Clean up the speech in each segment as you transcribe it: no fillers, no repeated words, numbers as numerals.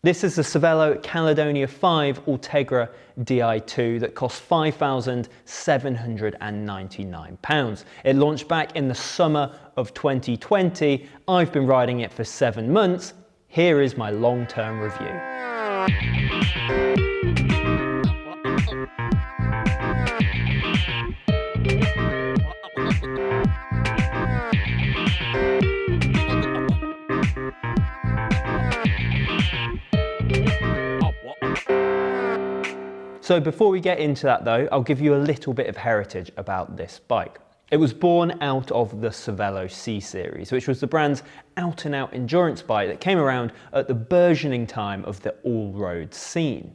This is the Cervélo Caledonia 5 Ultegra Di2 that costs £5,799. It launched back in the summer of 2020. I've been riding it for 7 months. Here is my long-term review. So before we get into that though, I'll give you a little bit of heritage about this bike. It was born out of the Cervélo C series, which was the brand's out-and-out endurance bike that came around at the burgeoning time of the all-road scene.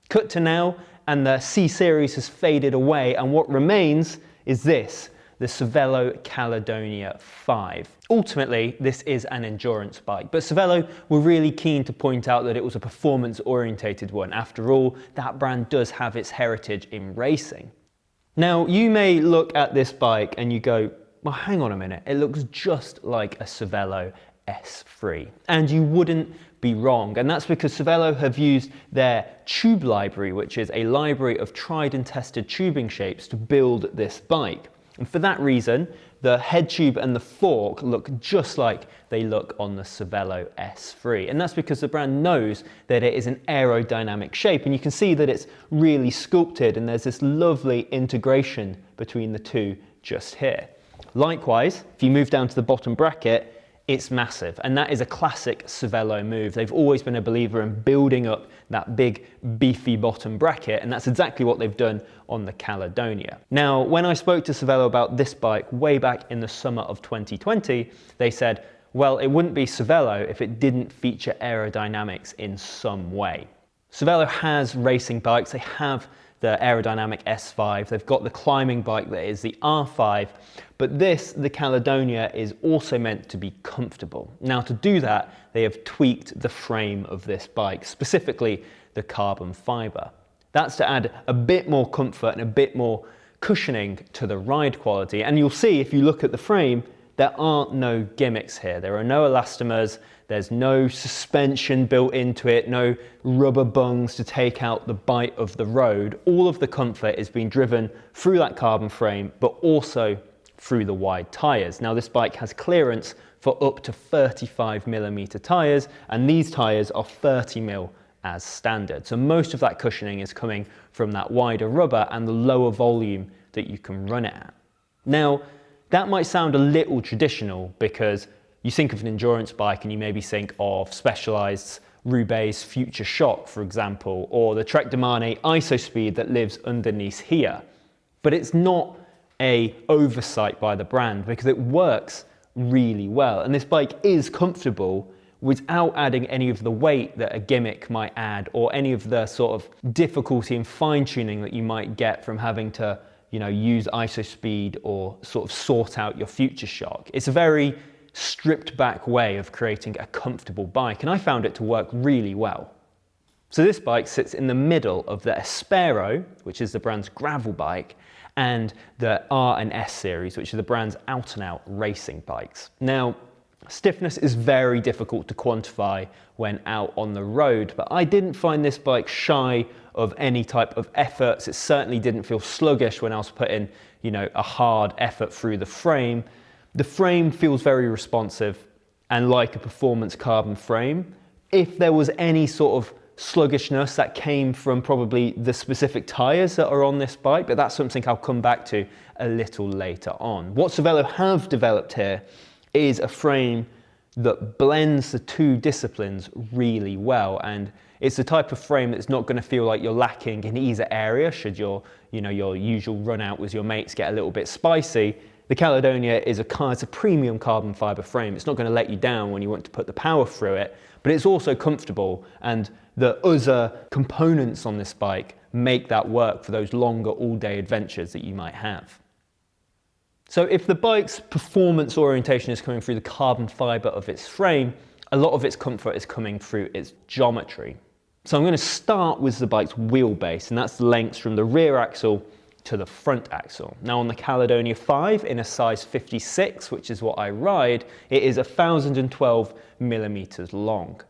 Cut to now, and the C series has faded away, and what remains is this, the Cervélo Caledonia 5. Ultimately, this is an endurance bike, but Cervélo were really keen to point out that it was a performance-orientated one. After all, that brand does have its heritage in racing. Now, you may look at this bike and you go, well, hang on a minute, it looks just like a Cervélo S3. And you wouldn't be wrong, and that's because Cervélo have used their tube library, which is a library of tried and tested tubing shapes to build this bike. And for that reason, the head tube and the fork look just like they look on the Cervélo S3. And that's because the brand knows that it is an aerodynamic shape, and you can see that it's really sculpted, and there's this lovely integration between the two just here. Likewise, if you move down to the bottom bracket, it's massive, and that is a classic Cervélo move. They've always been a believer in building up that big beefy bottom bracket, and that's exactly what they've done on the Caledonia. Now, when I spoke to Cervélo about this bike way back in the summer of 2020, they said, well, it wouldn't be Cervélo if it didn't feature aerodynamics in some way. Cervélo has racing bikes. They have the aerodynamic S5, they've got the climbing bike that is the R5, but this, the Caledonia, is also meant to be comfortable. Now, to do that, they have tweaked the frame of this bike, specifically the carbon fiber. That's to add a bit more comfort and a bit more cushioning to the ride quality. And you'll see if you look at the frame, there aren't no gimmicks here. There are no elastomers, there's no suspension built into it, no rubber bungs to take out the bite of the road. All of the comfort is being driven through that carbon frame, but also through the wide tyres. Now, this bike has clearance for up to 35mm tyres, and these tyres are 30mm as standard. So most of that cushioning is coming from that wider rubber and the lower volume that you can run it at. Now, that might sound a little traditional because you think of an endurance bike and you maybe think of Specialized's Wheelbase Future Shock, for example, or the Trek Domane ISOspeed that lives underneath here. But it's not an oversight by the brand because it works really well. And this bike is comfortable without adding any of the weight that a gimmick might add or any of the sort of difficulty and fine tuning that you might get from having to, use ISOspeed or sort of sort out your Future Shock. It's a very stripped back way of creating a comfortable bike, and I found it to work really well. So this bike sits in the middle of the Espero, which is the brand's gravel bike, and the R and S series, which are the brand's out and out racing bikes. Now, stiffness is very difficult to quantify when out on the road, but I didn't find this bike shy of any type of efforts. It certainly didn't feel sluggish when I was putting, a hard effort through the frame. The frame feels very responsive and like a performance carbon frame. If there was any sort of sluggishness, that came from probably the specific tyres that are on this bike, but that's something I'll come back to a little later on. What Cervélo have developed here is a frame that blends the two disciplines really well, and it's the type of frame that's not going to feel like you're lacking in either area should your usual run out with your mates get a little bit spicy. The Caledonia is a premium carbon fiber frame. It's not going to let you down when you want to put the power through it, but it's also comfortable, and the other components on this bike make that work for those longer all-day adventures that you might have. So if the bike's performance orientation is coming through the carbon fiber of its frame, a lot of its comfort is coming through its geometry. So I'm going to start with the bike's wheelbase, and that's the length from the rear axle to the front axle. Now on the Caledonia 5 in a size 56, which is what I ride, it is 1012mm long.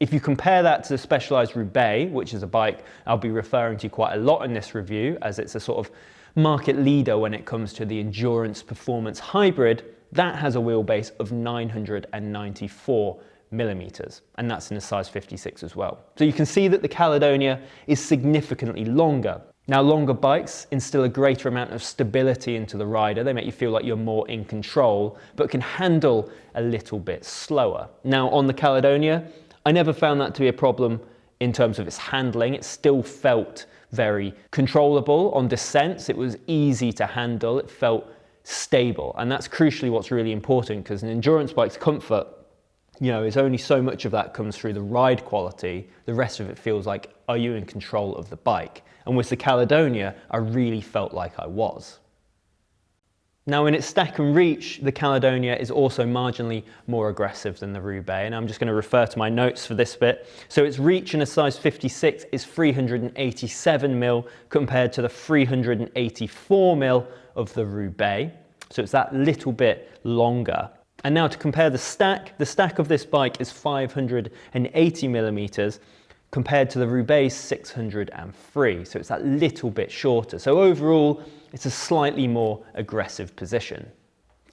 If you compare that to the Specialized Roubaix, which is a bike I'll be referring to quite a lot in this review, as it's a sort of market leader when it comes to the endurance performance hybrid, that has a wheelbase of 994 millimeters, and that's in a size 56 as well. So you can see that the Caledonia is significantly longer. Now, longer bikes instill a greater amount of stability into the rider. They make you feel like you're more in control, but can handle a little bit slower. Now, on the Caledonia, I never found that to be a problem in terms of its handling. It still felt very controllable on descents. It was easy to handle. It felt stable, and that's crucially what's really important, because an endurance bike's comfort, is only so much of that comes through the ride quality. The rest of it feels like, are you in control of the bike? And with the Caledonia, I really felt like I was. Now, in its stack and reach, the Caledonia is also marginally more aggressive than the Roubaix, and I'm just going to refer to my notes for this bit. So its reach in a size 56 is 387 mil compared to the 384 mil of the Roubaix. So it's that little bit longer. And now to compare the stack of this bike is 580 millimeters compared to the Roubaix 603. So it's that little bit shorter. So overall, it's a slightly more aggressive position.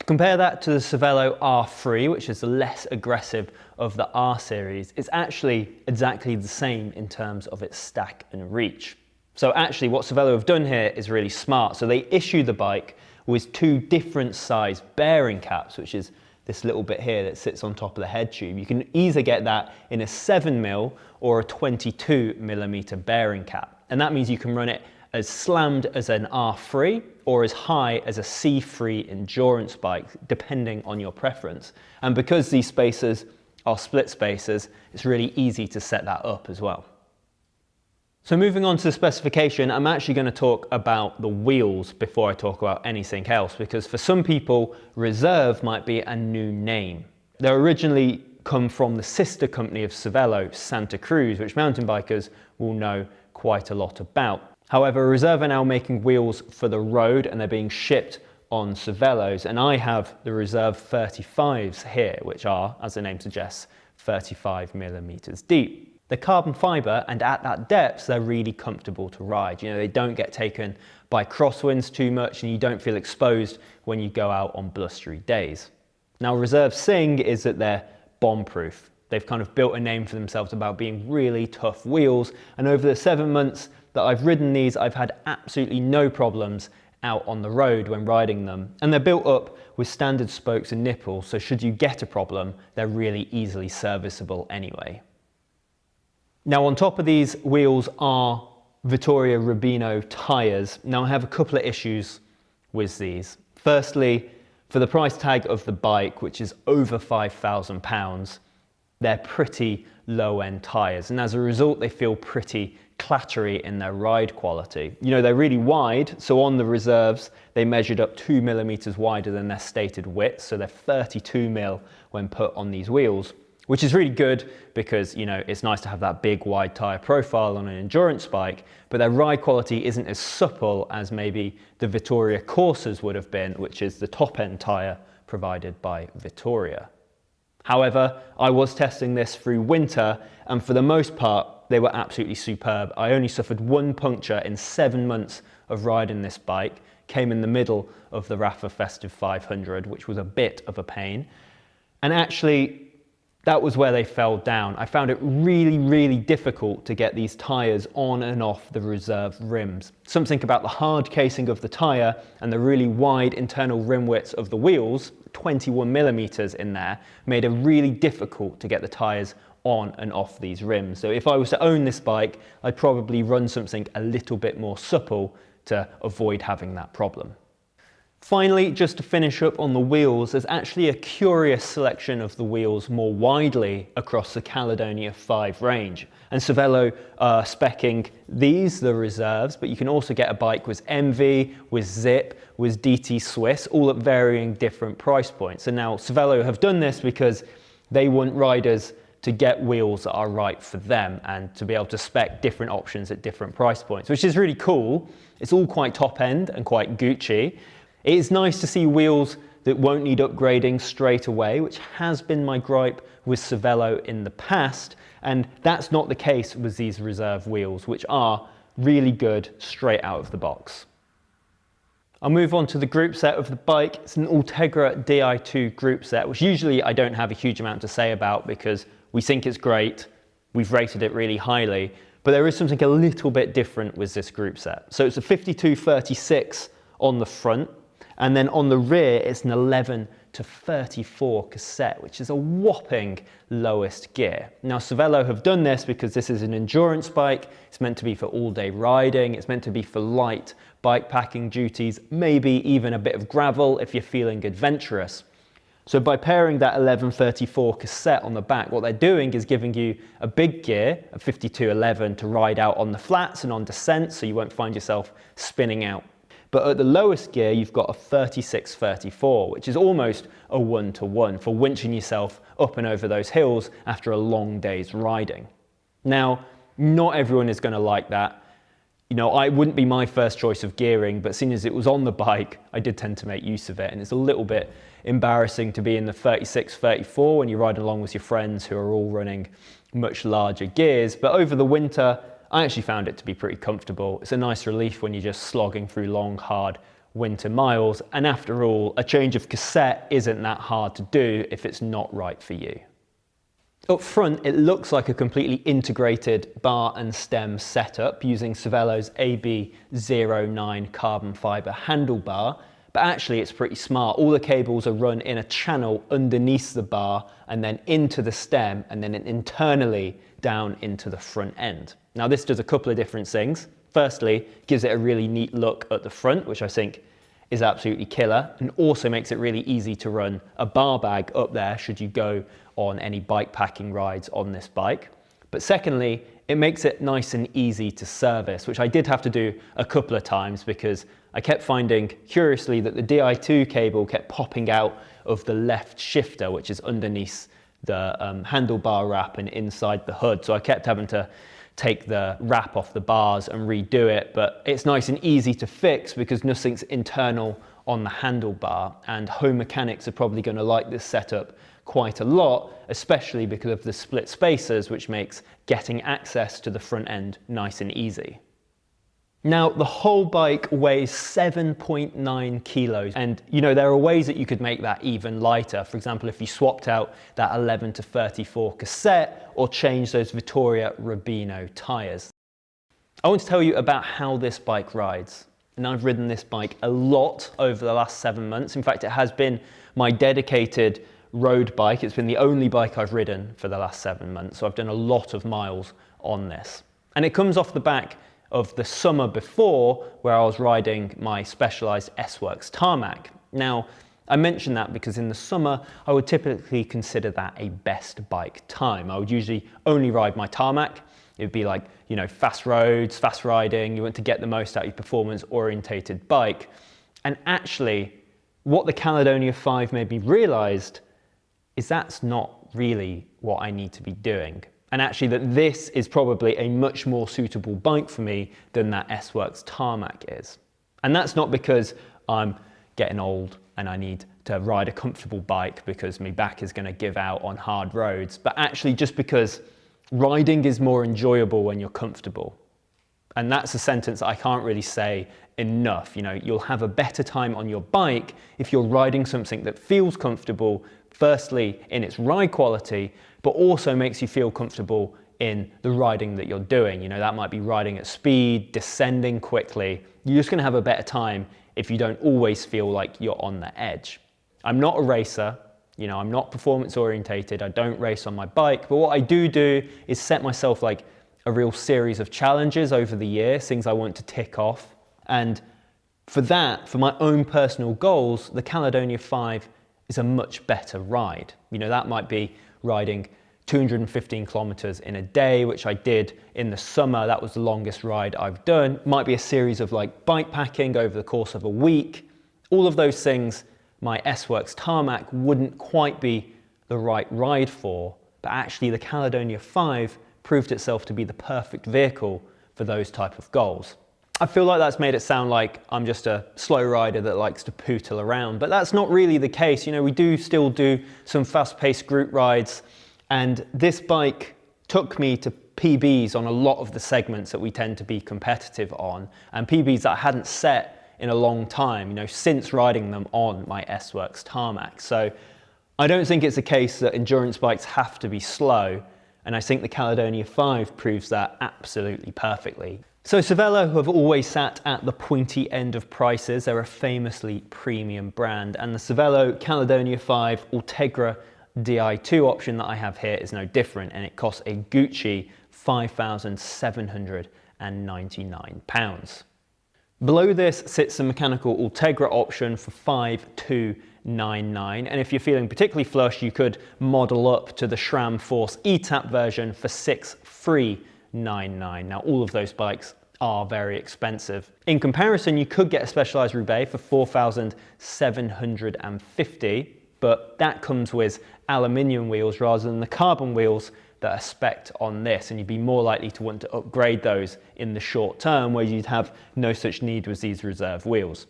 Compare that to the Cervélo R3, which is the less aggressive of the R series. It's actually exactly the same in terms of its stack and reach. So actually what Cervélo have done here is really smart. So they issue the bike with two different size bearing caps, which is this little bit here that sits on top of the head tube. You can either get that in a 7mm or a 22mm bearing cap. And that means you can run it as slammed as an R3 or as high as a C3 endurance bike, depending on your preference. And because these spacers are split spacers, it's really easy to set that up as well. So moving on to the specification, I'm actually going to talk about the wheels before I talk about anything else, because for some people, Reserve might be a new name. They originally come from the sister company of Cervélo, Santa Cruz, which mountain bikers will know quite a lot about. However, Reserve are now making wheels for the road, and they're being shipped on Cervélos, and I have the Reserve 35s here, which are, as the name suggests, 35 millimeters deep. They're carbon fiber, and at that depth, they're really comfortable to ride. They don't get taken by crosswinds too much, and you don't feel exposed when you go out on blustery days. Now, Reserve Sing is that they're bomb-proof. They've kind of built a name for themselves about being really tough wheels, and over the 7 months that I've ridden these, I've had absolutely no problems out on the road when riding them. And they're built up with standard spokes and nipples, so should you get a problem, they're really easily serviceable anyway. Now, on top of these wheels are Vittoria Rubino tyres. Now, I have a couple of issues with these. Firstly, for the price tag of the bike, which is over £5,000, they're pretty low-end tyres, and as a result, they feel pretty clattery in their ride quality. They're really wide, so on the Reserves, they measured up 2 millimeters wider than their stated width, so they're 32mm when put on these wheels, which is really good because, it's nice to have that big wide tyre profile on an endurance bike, but their ride quality isn't as supple as maybe the Vittoria Corsas would have been, which is the top-end tyre provided by Vittoria. However, I was testing this through winter, and for the most part, they were absolutely superb. I only suffered one puncture in 7 months of riding this bike, came in the middle of the Rapha Festive 500, which was a bit of a pain. And actually, that was where they fell down. I found it really, really difficult to get these tyres on and off the Reserve rims. Something about the hard casing of the tyre and the really wide internal rim widths of the wheels, 21 millimeters in there, made it really difficult to get the tyres on and off these rims. So if I was to own this bike, I'd probably run something a little bit more supple to avoid having that problem. Finally, just to finish up on the wheels, there's actually a curious selection of the wheels more widely across the Caledonia 5 range. And Cervélo are speccing these, the Reserves, but you can also get a bike with MV, with Zip, with DT Swiss, all at varying different price points. And now Cervélo have done this because they want riders to get wheels that are right for them and to be able to spec different options at different price points, which is really cool. It's all quite top end and quite Gucci. It is nice to see wheels that won't need upgrading straight away, which has been my gripe with Cervélo in the past, and that's not the case with these reserve wheels, which are really good straight out of the box. I'll move on to the group set of the bike. It's an Ultegra Di2 group set, which usually I don't have a huge amount to say about because we think it's great, we've rated it really highly, but there is something a little bit different with this group set. So it's a 52-36 on the front, and then on the rear it's an 11-34 cassette, which is a whopping lowest gear. Now Cervélo have done this because this is an endurance bike, it's meant to be for all-day riding, it's meant to be for light bike packing duties, maybe even a bit of gravel if you're feeling adventurous. So by pairing that 11-34 cassette on the back, what they're doing is giving you a big gear, a 52-11, to ride out on the flats and on descent, so you won't find yourself spinning out. But at the lowest gear, you've got a 36-34, which is almost a 1-to-1 for winching yourself up and over those hills after a long day's riding. Now, not everyone is going to like that. You know, I wouldn't be my first choice of gearing, but seeing as it was on the bike, I did tend to make use of it, and it's a little bit embarrassing to be in the 36-34 when you're riding along with your friends who are all running much larger gears. But over the winter, I actually found it to be pretty comfortable. It's a nice relief when you're just slogging through long, hard winter miles. And after all, a change of cassette isn't that hard to do if it's not right for you. Up front, it looks like a completely integrated bar and stem setup using Cervélo's AB09 carbon fiber handlebar, but actually it's pretty smart. All the cables are run in a channel underneath the bar and then into the stem and then internally down into the front end. Now this does a couple of different things. Firstly, gives it a really neat look at the front, which I think is absolutely killer, and also makes it really easy to run a bar bag up there should you go on any bike packing rides on this bike. But secondly, it makes it nice and easy to service, which I did have to do a couple of times because I kept finding, curiously, that the Di2 cable kept popping out of the left shifter, which is underneath the handlebar wrap and inside the hood. So I kept having to take the wrap off the bars and redo it, but it's nice and easy to fix because nothing's internal on the handlebar, and home mechanics are probably going to like this setup quite a lot, especially because of the split spacers, which makes getting access to the front end nice and easy. Now, the whole bike weighs 7.9 kilos, and you know, there are ways that you could make that even lighter. For example, if you swapped out that 11-34 cassette or changed those Vittoria Rubino tires. I want to tell you about how this bike rides. And I've ridden this bike a lot over the last 7 months. In fact, it has been my dedicated road bike. It's been the only bike I've ridden for the last 7 months. So I've done a lot of miles on this. And it comes off the back of the summer before, where I was riding my Specialized S-Works tarmac. Now, I mention that because in the summer, I would typically consider that a best bike time. I would usually only ride my tarmac. It would be like, you know, fast roads, fast riding. You want to get the most out of your performance-orientated bike. And actually, what the Caledonia 5 made me realize is that's not really what I need to be doing. And actually that this is probably a much more suitable bike for me than that S-Works tarmac is. And that's not because I'm getting old and I need to ride a comfortable bike because my back is going to give out on hard roads, but actually just because riding is more enjoyable when you're comfortable. And that's a sentence that I can't really say enough. You know, you'll have a better time on your bike if you're riding something that feels comfortable, firstly in its ride quality, but also makes you feel comfortable in the riding that you're doing. You know, that might be riding at speed, descending quickly. You're just going to have a better time if you don't always feel like you're on the edge. I'm not a racer. You know, I'm not performance orientated. I don't race on my bike, but what I do is set myself like a real series of challenges over the year, things I want to tick off. And for that, for my own personal goals, the Caledonia 5 is a much better ride. You know, that might be riding 215 kilometers in a day, which I did in the summer. That was the longest ride I've done. Might be a series of like bike packing over the course of a week. All of those things my S-Works tarmac wouldn't quite be the right ride for, but actually the Caledonia 5 proved itself to be the perfect vehicle for those type of goals. I feel like that's made it sound like I'm just a slow rider that likes to pootle around, but that's not really the case. You know, we do still do some fast-paced group rides, and this bike took me to PBs on a lot of the segments that we tend to be competitive on, and PBs that I hadn't set in a long time, you know, since riding them on my S-Works tarmac. So I don't think it's a case that endurance bikes have to be slow, and I think the Caledonia 5 proves that absolutely perfectly. So Cervélo have always sat at the pointy end of prices. They're a famously premium brand, and the Cervélo Caledonia 5 Ultegra Di2 option that I have here is no different, and it costs a Gucci £5,799. Below this sits the mechanical Ultegra option for $5,299, and if you're feeling particularly flush, you could model up to the SRAM Force ETAP version for $6,399. Now, all of those bikes are very expensive. In comparison, you could get a Specialized Roubaix for $4,750, but that comes with aluminium wheels rather than the carbon wheels that are spec'd on this, and you'd be more likely to want to upgrade those in the short term, where you'd have no such need with these reserve wheels.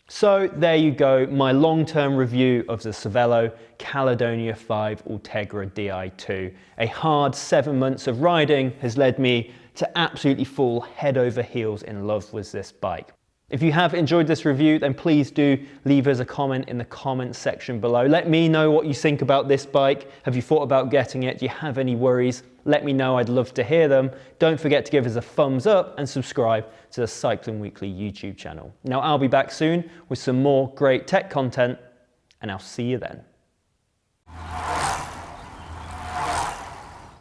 So there you go, my long-term review of the Cervélo Caledonia 5 Ultegra Di2. A hard 7 months of riding has led me to absolutely fall head over heels in love with this bike. If you have enjoyed this review, then please do leave us a comment in the comments section below. Let me know what you think about this bike. Have you thought about getting it? Do you have any worries? Let me know, I'd love to hear them. Don't forget to give us a thumbs up and subscribe to the Cycling Weekly YouTube channel. Now, I'll be back soon with some more great tech content, and I'll see you then.